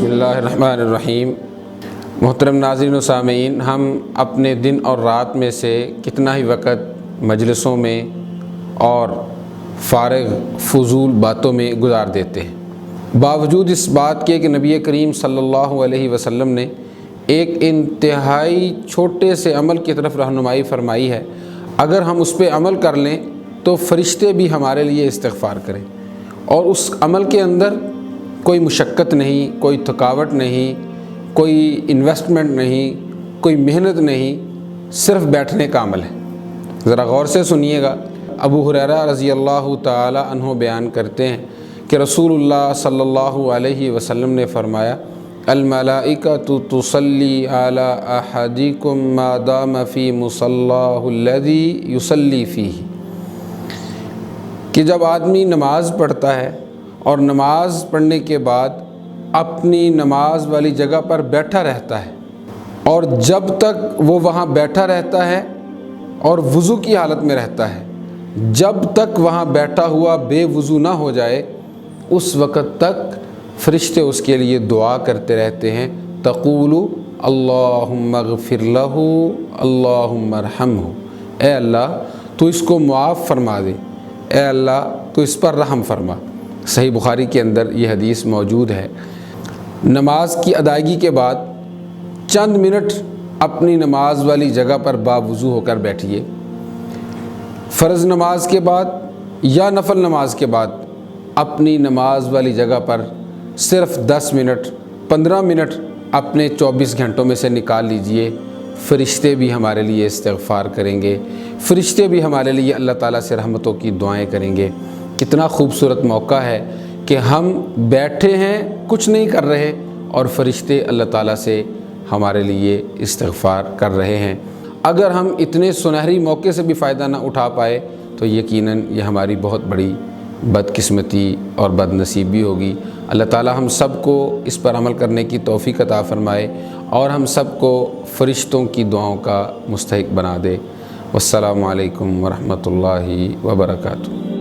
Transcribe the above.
बिस्मिल्लाहिर्रहमानिर्रहीम। मोहतरम नाज़रीन व सामीन, हम अपने दिन और रात में से कितना ही वक़्त मजलिसों में और फ़ारिग फ़ुज़ूल बातों में गुजार देते हैं। बावजूद इस बात के कि नबी करीम सल्लल्लाहु अलैहि वसल्लम ने एक इंतहाई छोटे से अमल की तरफ रहनुमाई फ़रमाई है, अगर हम उस पर अमल कर लें तो फ़रिश्ते भी हमारे लिए इस्तिग़फ़ार करें। और उस अमल के अंदर कोई मुशक्क़त नहीं, कोई थकावट नहीं, कोई इन्वेस्टमेंट नहीं, कोई मेहनत नहीं, सिर्फ़ बैठने का अमल है। ज़रा गौर से सुनिएगा। अबू हुरैरा रज़ी अल्लाह ताला अन्हु बयान करते हैं कि रसूलुल्लाह सल्लल्लाहु अलैहि वसल्लम ने फ़रमाया, अल मलाइकतु तुसल्ली अला अहदिकुम मा दाम फ़ी मुसल्लाहु अल्लज़ी युसल्ली फ़ीही, कि जब आदमी नमाज़ पढ़ता है और नमाज़ पढ़ने के बाद अपनी नमाज वाली जगह पर बैठा रहता है, और जब तक वो वहाँ बैठा रहता है और वज़ू की हालत में रहता है, जब तक वहाँ बैठा हुआ बेवज़ू ना हो जाए, उस वक़्त तक फ़रिश्ते उसके लिए दुआ करते रहते हैं। तक़ूलु अल्लाहुम्मा अग़फ़िर लहू अल्लाहुम्मा अर्हमहू, ए अल्लाह तो इसको मुआफ़ फरमा दे, ए अल्लाह तो इस पर रहम फरमा। सही बुखारी के अंदर ये हदीस मौजूद है। नमाज की अदायगी के बाद चंद मिनट अपनी नमाज वाली जगह पर बावज़ू होकर बैठिए। फ़र्ज़ नमाज के बाद या नफल नमाज के बाद अपनी नमाज वाली जगह पर सिर्फ़ 10 मिनट 15 मिनट अपने 24 घंटों में से निकाल लीजिए। फ़रिश्ते भी हमारे लिए इस्तिग़फ़ार करेंगे, फ़रिश्ते भी हमारे लिए अल्लाह ताला से रहमतों की दुआएं करेंगे। कितना खूबसूरत मौका है कि हम बैठे हैं, कुछ नहीं कर रहे, और फ़रिश्ते अल्लाह ताला से हमारे लिए इस्तिग़फ़ार कर रहे हैं। अगर हम इतने सुनहरी मौके से भी फ़ायदा ना उठा पाए तो यकीनन ये हमारी बहुत बड़ी बदकिस्मती और बदनसीबी होगी। अल्लाह ताला हम सब को इस पर अमल करने की तौफ़ीक़ अता फ़रमाए और हम सब को फ़रिश्तों की दुआओं का मुस्तहिक़ बना दे। वस्सलामु अलैकुम वरहमतुल्लाहि वबरकातुहू।